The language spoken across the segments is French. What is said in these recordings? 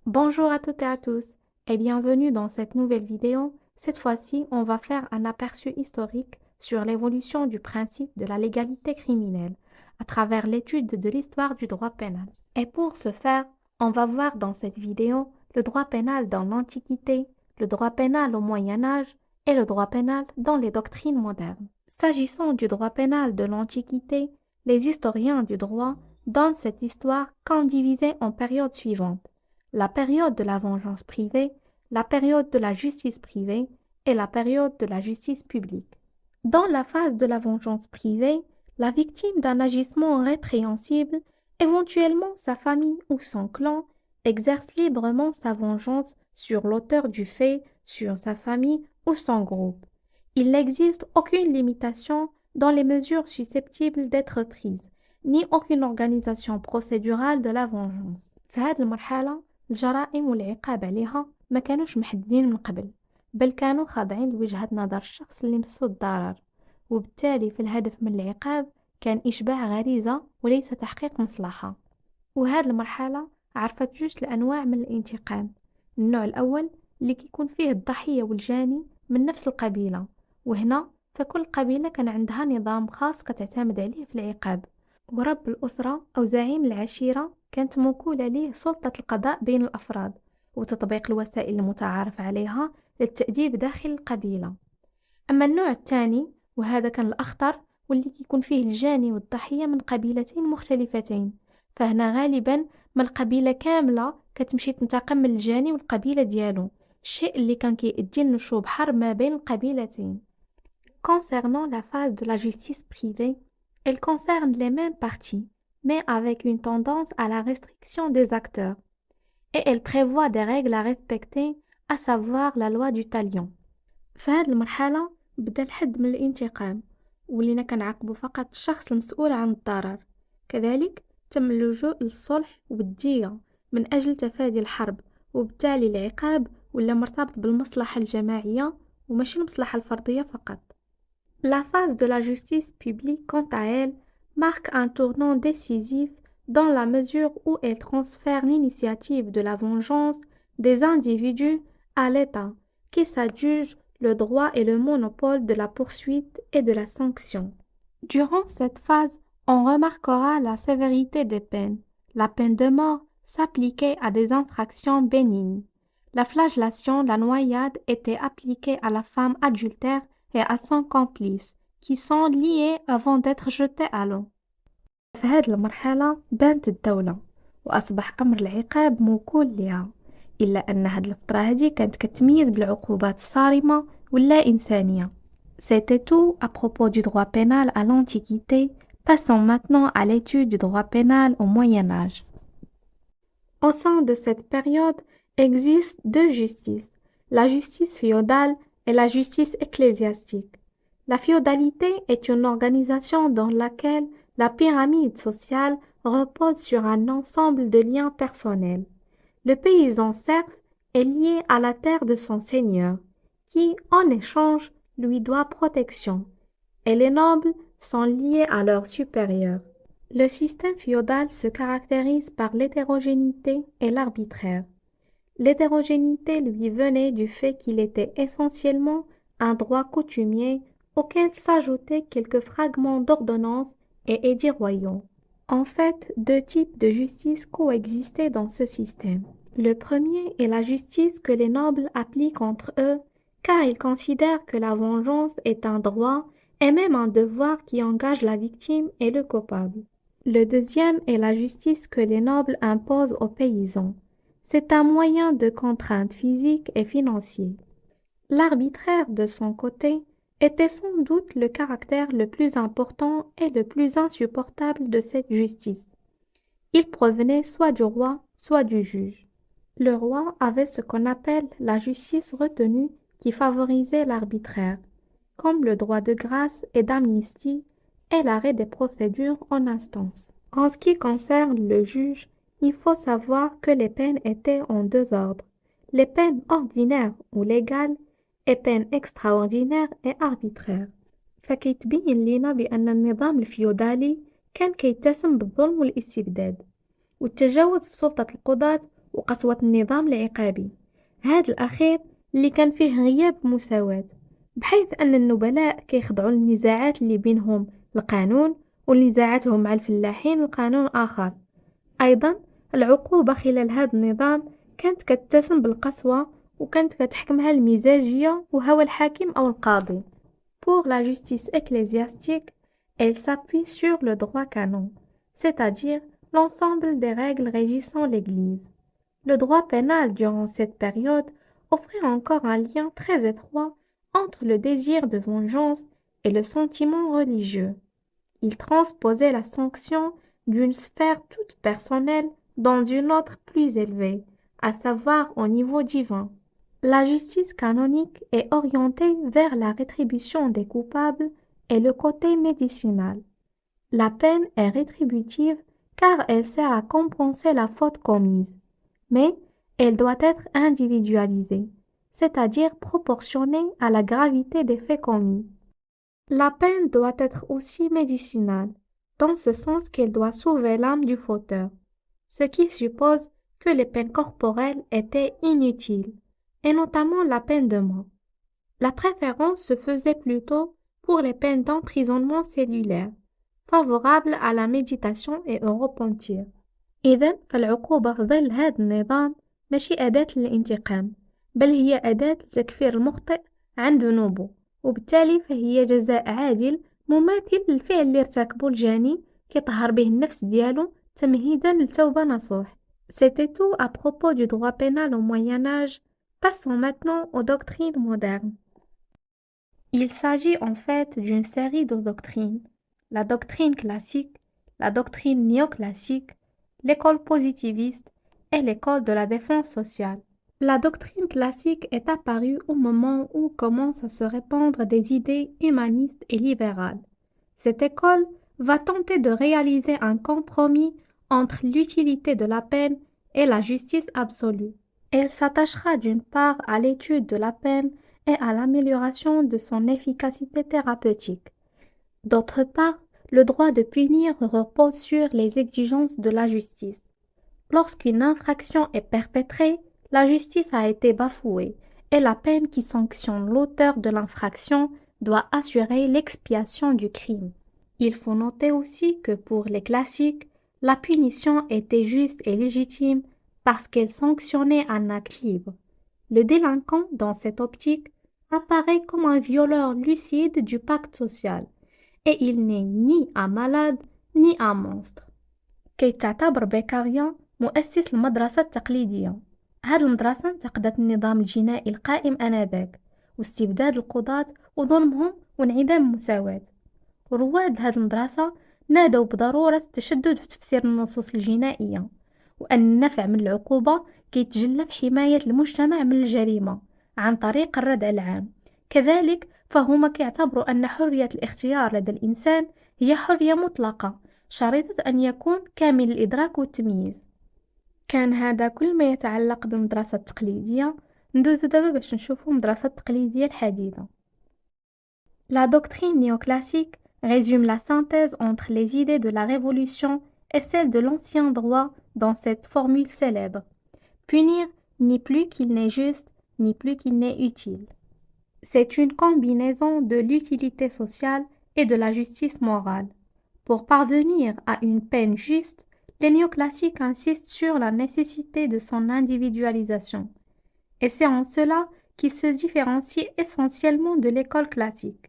Bonjour à toutes et à tous et bienvenue dans cette nouvelle vidéo. Cette fois-ci, on va faire un aperçu historique sur l'évolution du principe de la légalité criminelle à travers l'étude de l'histoire du droit pénal. Et pour ce faire, on va voir dans cette vidéo le droit pénal dans l'Antiquité, le droit pénal au Moyen Âge et le droit pénal dans les doctrines modernes. S'agissant du droit pénal de l'Antiquité, les historiens du droit donnent cette histoire comme divisée en périodes suivantes: la période de la vengeance privée, la période de la justice privée et la période de la justice publique. Dans la phase de la vengeance privée, la victime d'un agissement répréhensible, éventuellement sa famille ou son clan, exerce librement sa vengeance sur l'auteur du fait, sur sa famille ou son groupe. Il n'existe aucune limitation dans les mesures susceptibles d'être prises, ni aucune organisation procédurale de la vengeance. في هذه المرحلة الجرائم والعقاب عليها ما كانوش محددين من قبل، بل كانوا خاضعين لوجهة نظر الشخص اللي مسو الضرر، وبالتالي في الهدف من العقاب كان إشباع غريزة وليس تحقيق مصلحة. وهذه المرحلة عرفت جوج الأنواع من الانتقام. النوع الأول اللي كيكون فيه الضحية والجاني من نفس القبيلة، وهنا فكل قبيلة كان عندها نظام خاص كتعتمد عليه في العقاب، ورب الأسرة أو زعيم العشيرة كانت موكولة ليه سلطة القضاء بين الأفراد وتطبيق الوسائل المتعارف عليها للتأديب داخل القبيلة. أما النوع الثاني وهذا كان الأخطر واللي كيكون فيه الجاني والضحية من قبيلتين مختلفتين، فهنا غالبا ما القبيلة كاملة كتمشي تنتقم من الجاني والقبيلة ديالو، الشيء اللي كان كيؤدي لنشوب حرب ما بين القبيلتين. Concernant la phase de la justice privée, elle concerne les mêmes parties, mais avec une tendance à la restriction des acteurs, et elle prévoit des règles à respecter, à savoir la loi du talion. في هذه المرحلة بدأ الحد من الانتقام، ولينا كنعاقبو فقط الشخص المسؤول عن الضرر. كذلك تم اللجوء للصلح والدية من أجل تفادي الحرب، وبالتالي العقاب ولا مرتبط بالمصلحة الجماعية وماشي المصلحة الفردية فقط. La phase de la justice publique, quant à elle, marque un tournant décisif dans la mesure où elle transfère l'initiative de la vengeance des individus à l'État, qui s'adjuge le droit et le monopole de la poursuite et de la sanction. Durant cette phase, on remarquera la sévérité des peines. La peine de mort s'appliquait à des infractions bénignes. La flagellation, la noyade était appliquée à la femme adultère et à son complice, qui sont liés avant d'être jetés à l'eau. في هذه المرحلة بانت الدولة وأصبح أمر العقاب موكول لها، إلا أن هذه الفترة هذه كانت كتميز بالعقوبات الصارمة واللا إنسانية. C'était tout à propos du droit pénal à l'Antiquité. Passons maintenant à l'étude du droit pénal au Moyen Âge. Au sein de cette période existent deux justices, la justice féodale et la justice ecclésiastique. La féodalité est une organisation dans laquelle la pyramide sociale repose sur un ensemble de liens personnels. Le paysan serf est lié à la terre de son seigneur, qui, en échange, lui doit protection, et les nobles sont liés à leurs supérieurs. Le système féodal se caractérise par l'hétérogénéité et l'arbitraire. L'hétérogénéité lui venait du fait qu'il était essentiellement un droit coutumier auquel s'ajoutaient quelques fragments d'ordonnances et édits royaux. En fait, deux types de justice coexistaient dans ce système. Le premier est la justice que les nobles appliquent entre eux, car ils considèrent que la vengeance est un droit et même un devoir qui engage la victime et le coupable. Le deuxième est la justice que les nobles imposent aux paysans. C'est un moyen de contrainte physique et financier. L'arbitraire, de son côté, était sans doute le caractère le plus important et le plus insupportable de cette justice. Il provenait soit du roi, soit du juge. Le roi avait ce qu'on appelle la justice retenue qui favorisait l'arbitraire, comme le droit de grâce et d'amnistie et l'arrêt des procédures en instance. En ce qui concerne le juge, il faut savoir que les peines étaient en deux ordres, les peines ordinaires ou légales et peines extraordinaires et arbitraires. فكيتبين لينا بأن النظام الفيودالي كان كيتسم بالظلم والاستبداد والتجاوز في سلطة القضاة وقسوة النظام العقابي، هذا الأخير اللي كان فيه غياب مساواة، بحيث أن النبلاء كيخضعوا للنزاعات اللي بينهم القانون ونزاعاتهم مع الفلاحين القانون آخر. أيضا العقوبة خلال هذا النظام كانت كتتسم بالقسوة وكانت كتحكمها المزاجية وهوى الحاكم أو القاضي. Pour la justice ecclésiastique, elle s'appuie sur le droit canon, c'est-à-dire l'ensemble des règles régissant l'Église. Le droit pénal durant cette période offrait encore un lien très étroit entre le désir de vengeance et le sentiment religieux. Il transposait la sanction d'une sphère toute personnelle dans une autre plus élevée, à savoir au niveau divin. La justice canonique est orientée vers la rétribution des coupables et le côté médicinal. La peine est rétributive car elle sert à compenser la faute commise, mais elle doit être individualisée, c'est-à-dire proportionnée à la gravité des faits commis. La peine doit être aussi médicinale, dans ce sens qu'elle doit sauver l'âme du fauteur, ce qui suppose que les peines corporelles étaient inutiles, et notamment la peine de mort. La préférence se faisait plutôt pour les peines d'emprisonnement cellulaire, favorables à la méditation et au repentir. إذن فالعقوبة في ظل هذا النظام ماشي أداة للانتقام، بل هي أداة لتكفير المخطئ عن ذنوبه، وبالتالي فهي جزاء عادل مماثل للفعل اللي ارتكبه الجاني كيطهر به النفس ديالو تمهيدا للتوبة نصوح. C'était tout à propos du droit pénal au Moyen-Âge. Passons maintenant aux doctrines modernes. Il s'agit en fait d'une série de doctrines. La doctrine classique, la doctrine néoclassique, l'école positiviste et l'école de la défense sociale. La doctrine classique est apparue au moment où commencent à se répandre des idées humanistes et libérales. Cette école va tenter de réaliser un compromis entre l'utilité de la peine et la justice absolue. Elle s'attachera d'une part à l'étude de la peine et à l'amélioration de son efficacité thérapeutique. D'autre part, le droit de punir repose sur les exigences de la justice. Lorsqu'une infraction est perpétrée, la justice a été bafouée et la peine qui sanctionne l'auteur de l'infraction doit assurer l'expiation du crime. Il faut noter aussi que pour les classiques, la punition était juste et légitime parce qu'elle sanctionnait un acte libre. Le délinquant, dans cette optique, apparaît comme un violeur lucide du pacte social, et il n'est ni un malade ni un monstre. كيتعتبر بيكاريان مؤسس المدرسة التقليدية. هذه المدرسة انتقدت النظام الجنائي القائم آنذاك واستبداد القضاة وظلمهم وانعدام المساواة. رواد هذه المدرسة نادوا بضرورة التشدد في تفسير النصوص الجنائية، وأن النفع من العقوبة كيتجلى في حماية المجتمع من الجريمة عن طريق الردع العام. كذلك فهما كيعتبروا أن حرية الاختيار لدى الإنسان هي حرية مطلقة شريطة أن يكون كامل الإدراك والتمييز. كان هذا كل ما يتعلق بالمدرسة التقليدية. ندوزو دابا باش نشوفو المدرسة التقليدية الحديثة. La doctrine néoclassique résume la synthèse entre les idées de la Révolution et celles de l'ancien droit dans cette formule célèbre. Punir ni plus qu'il n'est juste, ni plus qu'il n'est utile. C'est une combinaison de l'utilité sociale et de la justice morale. Pour parvenir à une peine juste, les néoclassiques insistent sur la nécessité de son individualisation. Et c'est en cela qu'ils se différencient essentiellement de l'école classique.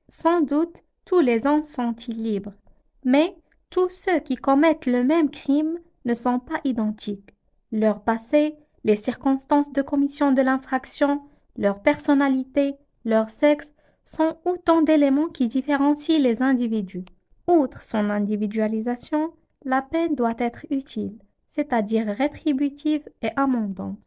Sans doute, tous les hommes sont-ils libres, mais tous ceux qui commettent le même crime ne sont pas identiques. Leur passé, les circonstances de commission de l'infraction, leur personnalité, leur sexe sont autant d'éléments qui différencient les individus. Outre son individualisation, la peine doit être utile, c'est-à-dire rétributive et amendante.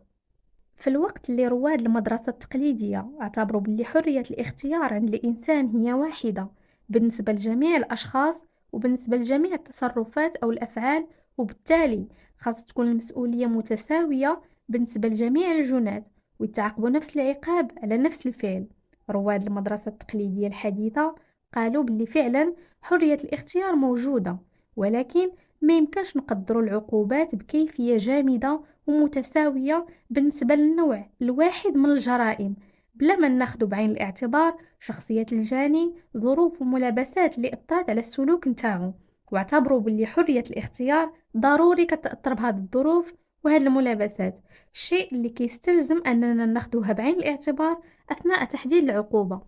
في الوقت اللي رواد المدرسة التقليدية اعتبروا باللي حرية الاختيار عند الإنسان هي واحدة بالنسبة لجميع الأشخاص وبالنسبة لجميع التصرفات أو الأفعال، وبالتالي خاص تكون المسؤولية متساوية بالنسبة لجميع الجنات ويتعاقبوا نفس العقاب على نفس الفعل. رواد المدرسة التقليدية الحديثة قالوا باللي فعلا حرية الاختيار موجودة، ولكن ما يمكنش نقدروا العقوبات بكيفية جامدة ومتساوية بالنسبة للنوع الواحد من الجرائم، بلا ما ناخدو بعين الاعتبار شخصية الجاني، ظروف وملابسات اللي أثرت على السلوك نتاعو، واعتبروا باللي حرية الاختيار ضروري كتأثر بهذه الظروف وهذه الملابسات، الشيء اللي كيستلزم أننا ناخدوها بعين الاعتبار أثناء تحديد العقوبة.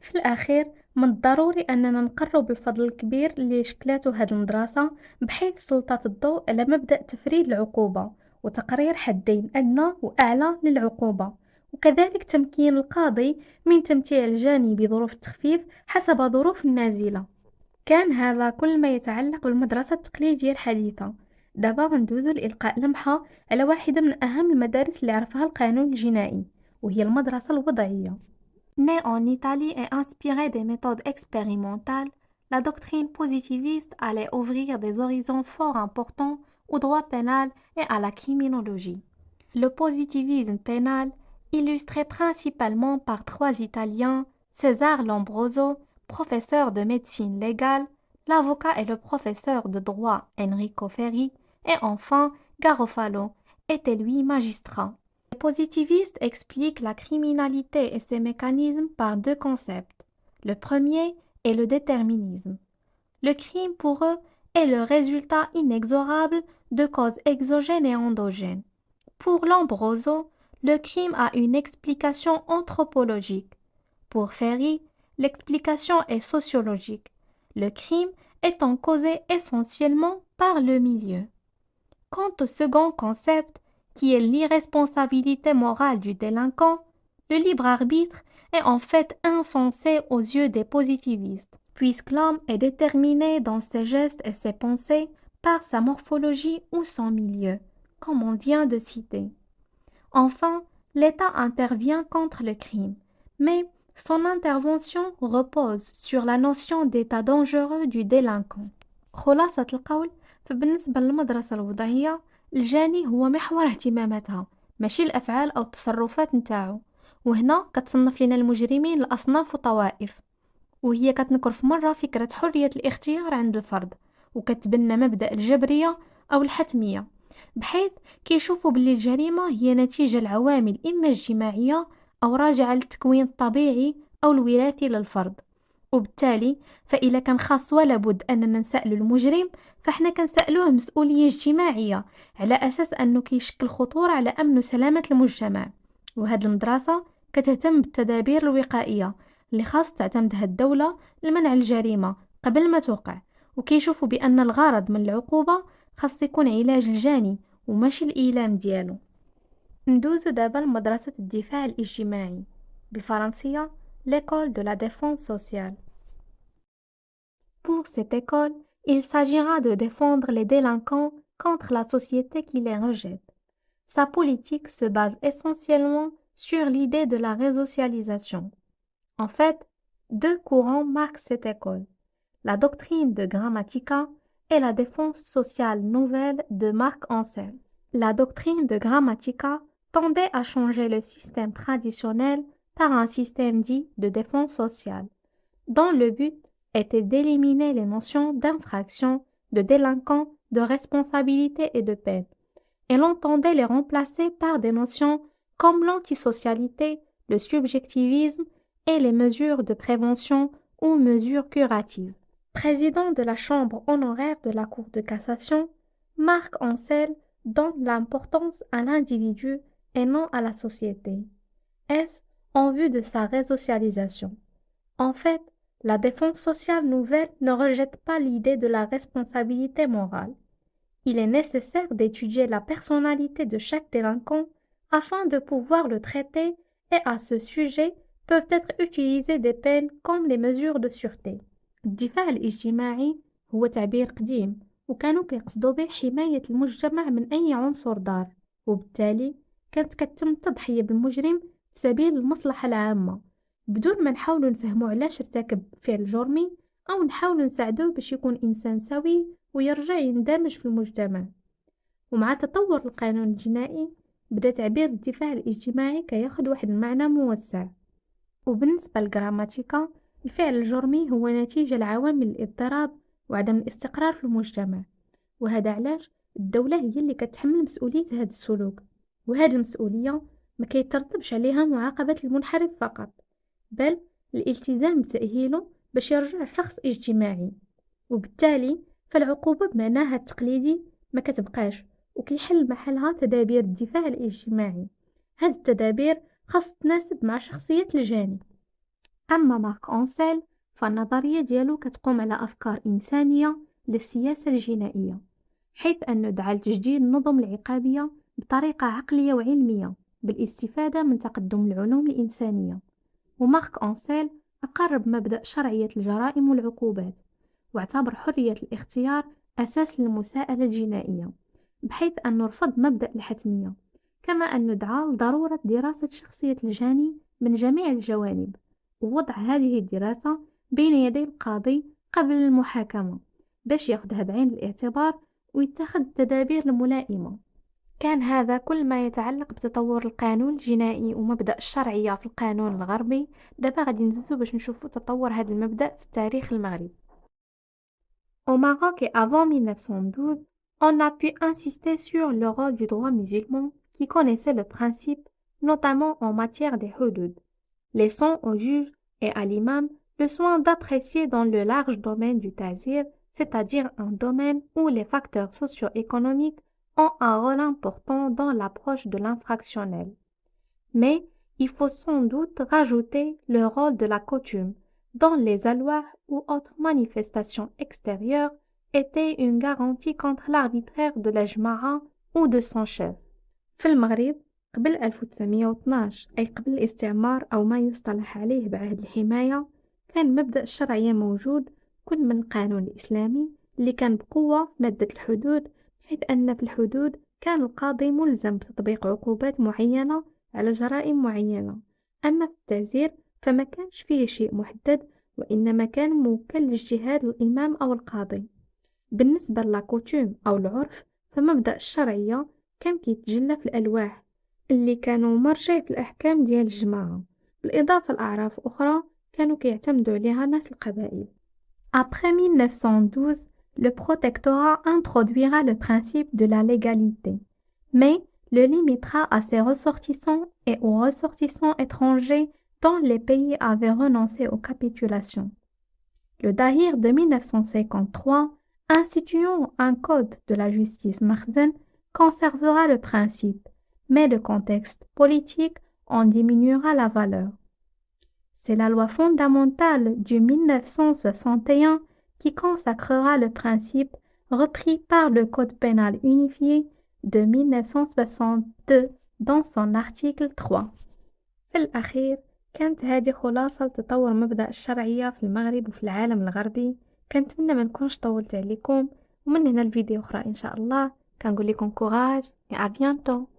في الأخير من الضروري أننا نقرب بالفضل الكبير اللي شكلاته هذه المدرسة، بحيث سلطة الضوء على مبدأ تفريد العقوبة وتقرير حدين أدنى وأعلى للعقوبة، وكذلك تمكين القاضي من تمتيع الجاني بظروف التخفيف حسب ظروف النازلة. كان هذا كل ما يتعلق بالمدرسة التقليدية الحديثة. دابا غندوزو لإلقاء لمحة على واحدة من أهم المدارس اللي عرفها القانون الجنائي، وهي المدرسة الوضعية. Née en Italie et inspirée des méthodes expérimentales, la doctrine positiviste allait ouvrir des horizons fort importants au droit pénal et à la criminologie. Le positivisme pénal, illustré principalement par trois Italiens, César Lombroso, professeur de médecine légale, l'avocat et le professeur de droit Enrico Ferri, et enfin Garofalo, était lui magistrat. Les positivistes expliquent la criminalité et ses mécanismes par deux concepts. Le premier est le déterminisme. Le crime pour eux est le résultat inexorable de causes exogènes et endogènes. Pour Lombroso, le crime a une explication anthropologique. Pour Ferri, l'explication est sociologique. Le crime étant causé essentiellement par le milieu. Quant au second concept, qui est l'irresponsabilité morale du délinquant, le libre arbitre est en fait insensé aux yeux des positivistes, puisque l'homme est déterminé dans ses gestes et ses pensées par sa morphologie ou son milieu, comme on vient de citer. Enfin, l'État intervient contre le crime, mais son intervention repose sur la notion d'état dangereux du délinquant. خلاصة القول، فبالنسبة للمدرسة الوضعية الجاني هو محور اهتماماتها، ماشي الأفعال أو التصرفات نتاعو، وهنا كتصنف لنا المجرمين لأصناف وطوائف، وهي كتنكر في مرة فكرة حرية الاختيار عند الفرد، وكتبنى مبدأ الجبرية أو الحتمية، بحيث كيشوفوا باللي الجريمة هي نتيجة العوامل إما اجتماعية أو راجعة للتكوين الطبيعي أو الوراثي للفرد، وبالتالي فإلا كان خاص ولا بد أننا نسألو المجرم، فإحنا كنسألوه مسؤولية اجتماعية على أساس أنه كيشكل خطورة على أمن وسلامة المجتمع. وهاد المدرسة كتهتم بالتدابير الوقائية اللي خاص تعتمدها الدولة لمنع الجريمة قبل ما توقع، وكيشوفوا بأن الغرض من العقوبة خاص يكون علاج الجاني وماشي الإيلام ديالو. ندوزو دابا لمدرسة الدفاع الاجتماعي، بالفرنسية l'école de la défense sociale. Pour cette école, il s'agira de défendre les délinquants contre la société qui les rejette. Sa politique se base essentiellement sur l'idée de la résocialisation. En fait, deux courants marquent cette école, la doctrine de Grammatica et la défense sociale nouvelle de Marc Ancel. La doctrine de Grammatica tendait à changer le système traditionnel par un système dit de défense sociale, dont le but était d'éliminer les notions d'infraction, de délinquant, de responsabilité et de peine. Elle entendait les remplacer par des notions comme l'antisocialité, le subjectivisme et les mesures de prévention ou mesures curatives. Président de la chambre honoraire de la Cour de cassation, Marc Ancel donne l'importance à l'individu et non à la société. Est-ce en vue de sa résocialisation? En fait, la défense sociale nouvelle ne rejette pas l'idée de la responsabilité morale. Il est nécessaire d'étudier la personnalité de chaque délinquant afin de pouvoir le traiter et à ce sujet peuvent être utilisées des peines comme les mesures de sûreté. الدفاع الاجتماعي هو تعبير قديم وكانوا كيقصدوا به حماية المجتمع من أي عنصر ضار، وبالتالي كانت كتم التضحية بالمجرم في سبيل المصلحة العامة بدون ما نحاولوا نفهموا علاش ارتكب فعل جرمي أو نحاولوا نساعدوه باش يكون إنسان سوي ويرجع يندمج في المجتمع. ومع تطور القانون الجنائي بدا تعبير الدفاع الاجتماعي كياخد واحد المعنى موسع. وبالنسبة للجراماتيكا، الفعل الجرمي هو نتيجة لعوامل الاضطراب وعدم الاستقرار في المجتمع، وهذا علاش الدولة هي اللي كتحمل مسؤولية هذا السلوك، وهذه المسؤولية ما كيترتبش عليها معاقبة المنحرف فقط، بل الالتزام بتأهيله باش يرجع شخص اجتماعي. وبالتالي فالعقوبة بمعناها التقليدي ما كتبقاش، وكيحل محلها تدابير الدفاع الاجتماعي. هاد التدابير خاص تناسب مع شخصية الجاني. أما مارك أنسيل فالنظرية ديالو كتقوم على أفكار إنسانية للسياسة الجنائية، حيث أنه دعا لتجديد النظم العقابية بطريقة عقلية وعلمية بالاستفادة من تقدم العلوم الإنسانية. ومارك أنسيل أقر بمبدأ شرعية الجرائم والعقوبات، واعتبر حرية الاختيار أساس للمساءلة الجنائية، بحيث أنه رفض مبدأ الحتمية، كما أنه دعا لضرورة دراسة شخصية الجاني من جميع الجوانب، ووضع هذه الدراسة بين يدي القاضي قبل المحاكمة باش ياخدها بعين الاعتبار ويتخذ التدابير الملائمة. كان هذا كل ما يتعلق بتطور القانون الجنائي ومبدأ الشرعية في القانون الغربي. دابا غادي ندوزو باش نشوفو تطور هذا المبدأ في التاريخ المغربي. Au Maroc et avant 1912, on a pu insister sur le rôle du droit musulman qui connaissait le principe, notamment en matière des hudud, laissant au juge et à l'imam le soin d'apprécier dans le large domaine du tazir, c'est-à-dire un domaine où les facteurs socio-économiques ont un rôle important dans l'approche de l'infractionnel. Mais il faut sans doute rajouter le rôle de la coutume, dont les alloirs ou autres manifestations extérieures étaient une garantie contre l'arbitraire de la jma'a ou de son chef. في المغرب قبل 1912 أي قبل الاستعمار أو ما يصطلح عليه بعهد الحماية، كان مبدأ الشرعية موجود كل من القانون الإسلامي اللي كان بقوة في مادة الحدود، بحيث أن في الحدود كان القاضي ملزم بتطبيق عقوبات معينة على جرائم معينة. أما في التعزير فما كانش فيه شيء محدد، وإنما كان موكل لاجتهاد الإمام أو القاضي. بالنسبة للاكوتوم أو العرف فمبدأ الشرعية كان كيتجلى في الألواح اللي كانوا مرجع في الأحكام ديال الجماعة، بالإضافة لأعراف أخرى كانوا كيعتمدوا عليها ناس القبائل. Après 1912, le protectorat introduira le principe de la légalité, mais le limitera à ses ressortissants et aux ressortissants étrangers dont les pays avaient renoncé aux capitulations. Le Dahir de 1953, instituant un code de la justice makhzen, conservera le principe, mais le contexte politique en diminuera la valeur. C'est la loi fondamentale du 1961 qui consacrera le principe repris par le Code pénal unifié de 1962 dans son article 3. في الأخير كانت هذه خلاصة لتطور مبدأ الشرعية في المغرب وفي العالم الغربي. كنتمنى ما نكونش طولت عليكم، ومن هنا الفيديو أخرى إن شاء الله كنقول لكم كوراج et à bientôt.